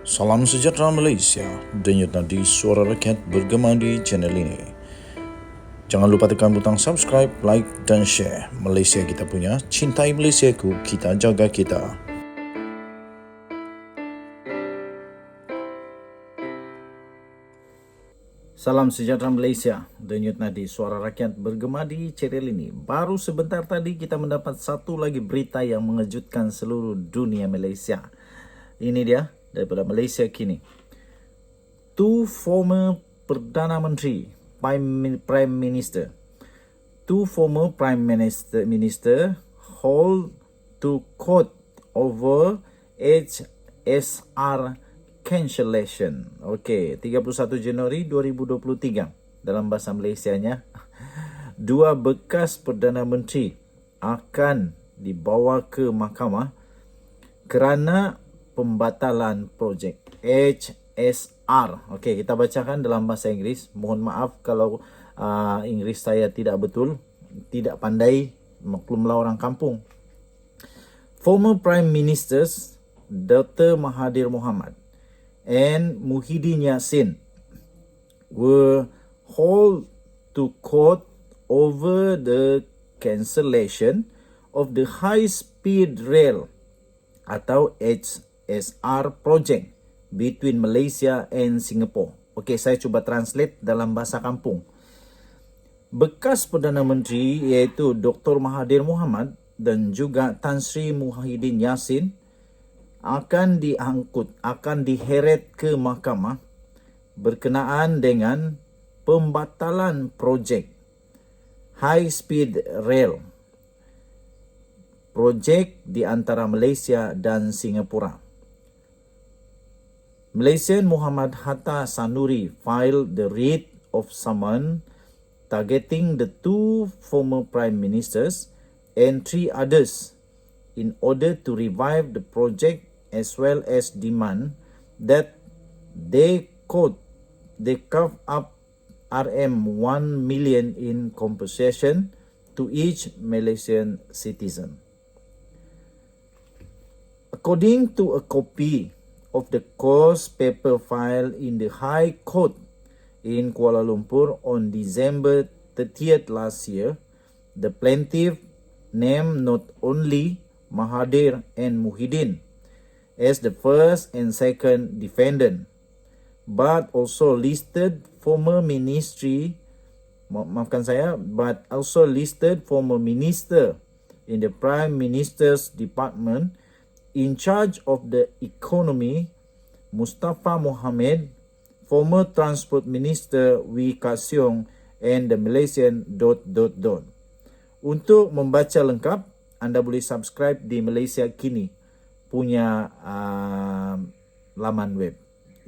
Salam sejahtera Malaysia, denyut nadi suara rakyat bergema di channel ini. Jangan lupa tekan butang subscribe, like dan share. Malaysia kita punya, cintai Malaysiaku, kita jaga kita. Salam sejahtera Malaysia, denyut nadi suara rakyat bergema di channel ini. Baru sebentar tadi kita mendapat satu lagi berita yang mengejutkan seluruh dunia Malaysia. Ini dia daripada Malaysia kini. Two former Perdana Menteri, Prime Minister, hold to court over HSR cancellation. Okey, 31 Januari 2023 dalam bahasa Malaysianya. Dua bekas Perdana Menteri akan dibawa ke mahkamah kerana pembatalan projek HSR. Okey, kita bacakan dalam bahasa Inggeris. Mohon maaf kalau Inggeris saya tidak betul, tidak pandai, maklumlah orang kampung. Former Prime Ministers Dr. Mahathir Mohamad and Muhyiddin Yassin were hauled to court over the cancellation of the high-speed rail atau HSR project between Malaysia and Singapore. Okey, saya cuba translate dalam bahasa kampung. Bekas Perdana Menteri iaitu Dr. Mahathir Mohamad dan juga Tan Sri Muhyiddin Yassin akan diheret ke mahkamah berkenaan dengan pembatalan projek high speed rail, projek di antara Malaysia dan Singapura. Malaysian Muhammad Hatta Sanuri filed the writ of summons targeting the two former prime ministers and three others in order to revive the project as well as demand that they carve up RM1 million in compensation to each Malaysian citizen. According to a copy of the cause paper filed in the High Court in Kuala Lumpur on December 30th last year, the plaintiff named not only Mahathir and Muhyiddin as the first and second defendant, but also listed former minister in the Prime Minister's Department in charge of the economy, Mustafa Mohamed, former Transport Minister Wee Ka Siong, and the Malaysian ... Untuk membaca lengkap, anda boleh subscribe di Malaysia Kini punya laman web,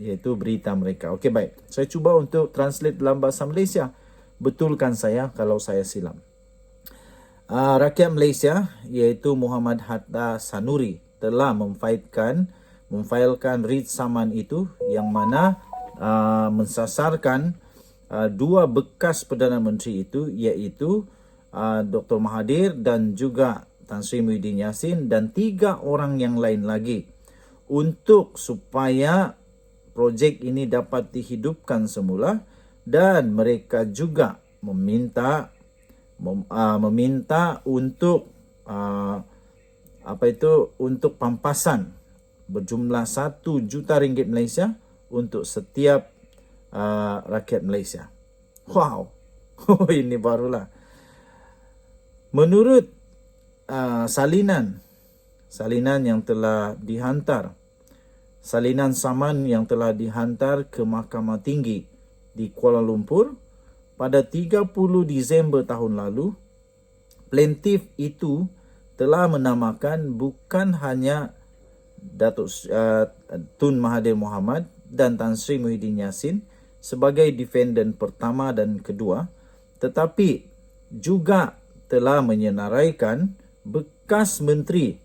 iaitu berita mereka. Okey, baik. Saya cuba untuk translate dalam bahasa Malaysia. Betulkan saya kalau saya silam. Rakyat Malaysia iaitu Muhammad Hatta Sanuri telah memfailkan writ saman itu yang mana mensasarkan dua bekas Perdana Menteri itu, iaitu Dr. Mahathir dan juga Tan Sri Muhyiddin Yassin dan tiga orang yang lain lagi, untuk supaya projek ini dapat dihidupkan semula, dan mereka juga meminta untuk untuk pampasan berjumlah 1 juta ringgit Malaysia untuk setiap rakyat Malaysia. Wow. Ini barulah. Menurut salinan yang telah dihantar, salinan saman yang telah dihantar ke Mahkamah Tinggi di Kuala Lumpur pada 30 Disember tahun lalu, plaintiff itu telah menamakan bukan hanya Datuk Tun Mahathir Mohamad dan Tan Sri Muhyiddin Yassin sebagai defendant pertama dan kedua, tetapi juga telah menyenaraikan bekas menteri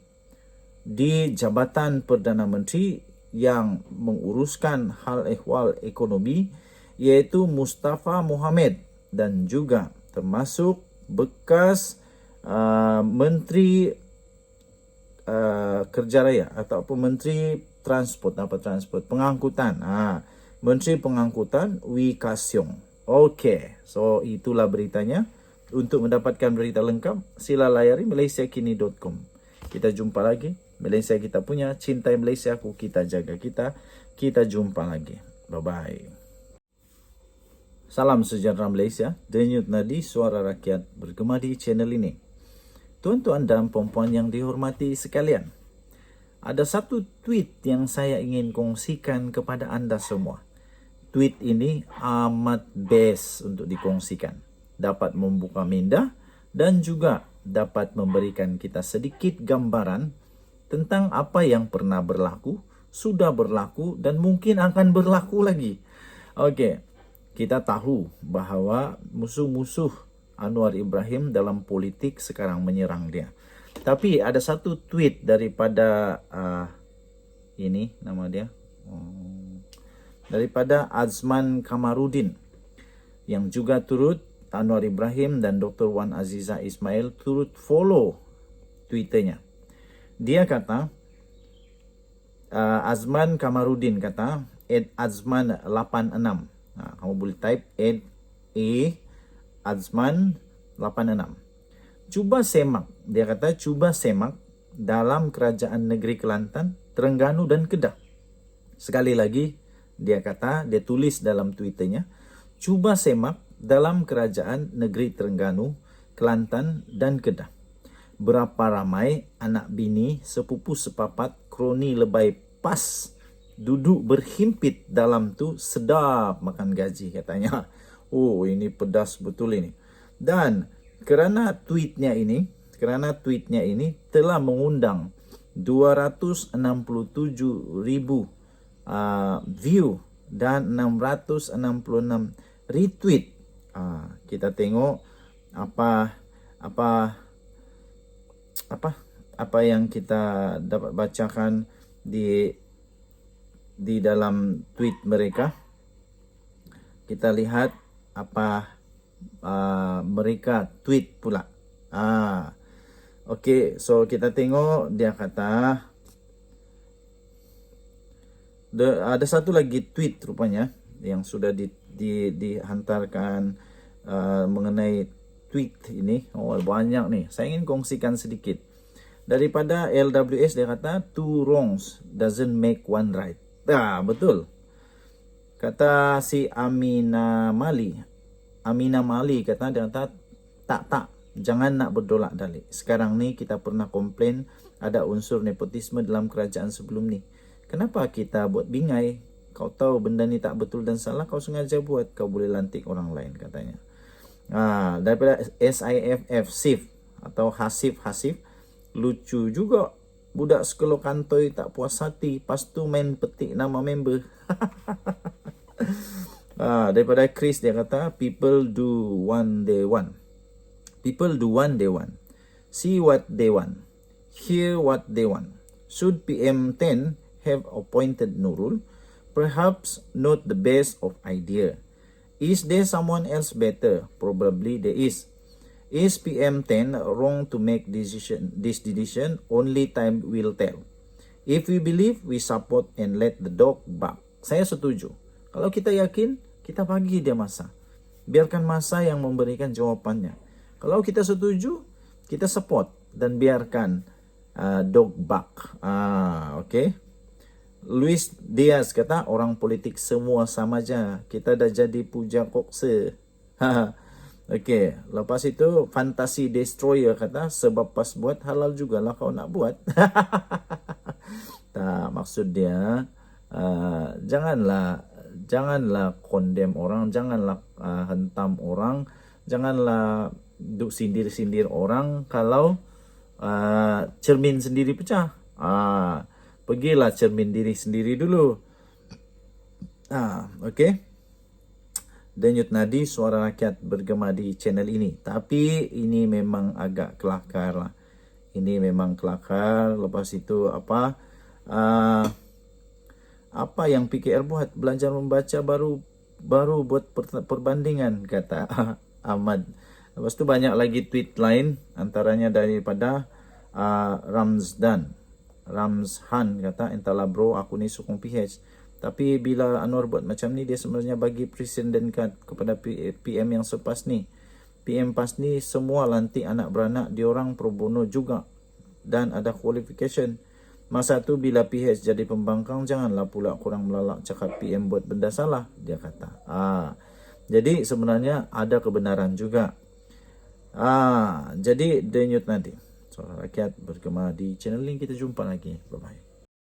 di Jabatan Perdana Menteri yang menguruskan hal ehwal ekonomi, iaitu Mustafa Mohamed, dan juga termasuk bekas Menteri Kerja Raya ataupun Menteri transport, apa transport? Pengangkutan. Menteri Pengangkutan Wee Ka Siong. Oke, so itulah beritanya. Untuk mendapatkan berita lengkap, sila layari malaysiakini.com. Kita jumpa lagi. Malaysia kita punya, cintai Malaysia aku, kita jaga kita. Kita jumpa lagi. Bye-bye. Salam sejahtera Malaysia. Denyut nadi suara rakyat bergema di channel ini. Tuan-tuan dan puan-puan yang dihormati sekalian, ada satu tweet yang saya ingin kongsikan kepada anda semua. Tweet ini amat best untuk dikongsikan. Dapat membuka minda dan juga dapat memberikan kita sedikit gambaran tentang apa yang pernah berlaku, sudah berlaku dan mungkin akan berlaku lagi. Oke, kita tahu bahwa musuh-musuh Anwar Ibrahim dalam politik sekarang menyerang dia. Tapi ada satu tweet daripada ini nama dia, daripada Azman Kamarudin, yang juga turut Anwar Ibrahim dan Dr. Wan Aziza Ismail turut follow Twitternya. Dia kata, Azman Kamarudin kata, @azman86. Kamu boleh type @azman86. Cuba semak, dia kata cuba semak dalam kerajaan negeri Kelantan, Terengganu dan Kedah. Sekali lagi, dia kata, dia tulis dalam Twitternya, cuba semak dalam kerajaan negeri Terengganu, Kelantan dan Kedah. Berapa ramai anak bini, sepupu sepapat, kroni lebay pas, duduk berhimpit dalam tu, sedap makan gaji katanya. Oh, ini pedas betul ini. Dan kerana tweetnya ini telah mengundang 267,000 view dan 666 retweet. Kita tengok apa yang kita dapat bacakan di dalam tweet mereka. Kita lihat apa mereka tweet pula. Okey, so kita tengok dia kata ada satu lagi tweet rupanya yang sudah dihantarkan mengenai tweet ini. Oh, banyak nih. Saya ingin kongsikan sedikit. Daripada LWS dia kata, two wrongs doesn't make one right. Betul. Kata si Amina Mali kata, dia kata, tak, jangan nak berdolak dalik. Sekarang ni kita pernah komplain ada unsur nepotisme dalam kerajaan sebelum ni. Kenapa kita buat bingai? Kau tahu benda ni tak betul dan salah, kau sengaja buat, kau boleh lantik orang lain katanya. Daripada SIFF atau Hasif, lucu juga. Budak sekolah kantoi tak puas hati, pas tu main petik nama member. Daripada Chris dia kata, people do one they want. People do one they want. See what they want. Hear what they want. Should PM10 have appointed Nurul? Perhaps not the best of idea. Is there someone else better? Probably there is. Is PM10 wrong to make this decision? Only time will tell. If we believe, we support and let the dog bark. Saya setuju. Kalau kita yakin, kita bagi dia masa. Biarkan masa yang memberikan jawapannya. Kalau kita setuju, kita support dan biarkan dog bark. Okay. Luis Diaz kata, orang politik semua sama aja. Kita dah jadi puja kokse. Okey, lepas itu Fantasi Destroyer kata, sebab pas buat halal jugalah kau nak buat. Tak, maksud dia janganlah condemn orang, janganlah hentam orang, janganlah duk sindir-sindir orang kalau cermin sendiri pecah. Pergilah cermin diri sendiri dulu. Okey. Denyut nadi suara rakyat bergema di channel ini. Tapi ini memang agak kelakar lah. Ini memang kelakar. Lepas itu apa yang PKR buat? Belajar membaca baru buat perbandingan, kata Ahmad. Lepas itu banyak lagi tweet lain, antaranya daripada Ramzdan. Ramzhan kata, entahlah bro, aku ni sokong PH. Tapi bila Anwar buat macam ni, dia sebenarnya bagi presiden card kepada PM yang selepas ni. PM pas ni semua lantik anak beranak, diorang pro bono juga dan ada qualification. Masa tu bila PH jadi pembangkang, janganlah pula kurang melalak cakap PM buat benda salah, dia kata. Jadi sebenarnya ada kebenaran juga. Jadi denyut nanti Suara Rakyat bergema di channel ini. Kita jumpa lagi. Bye bye.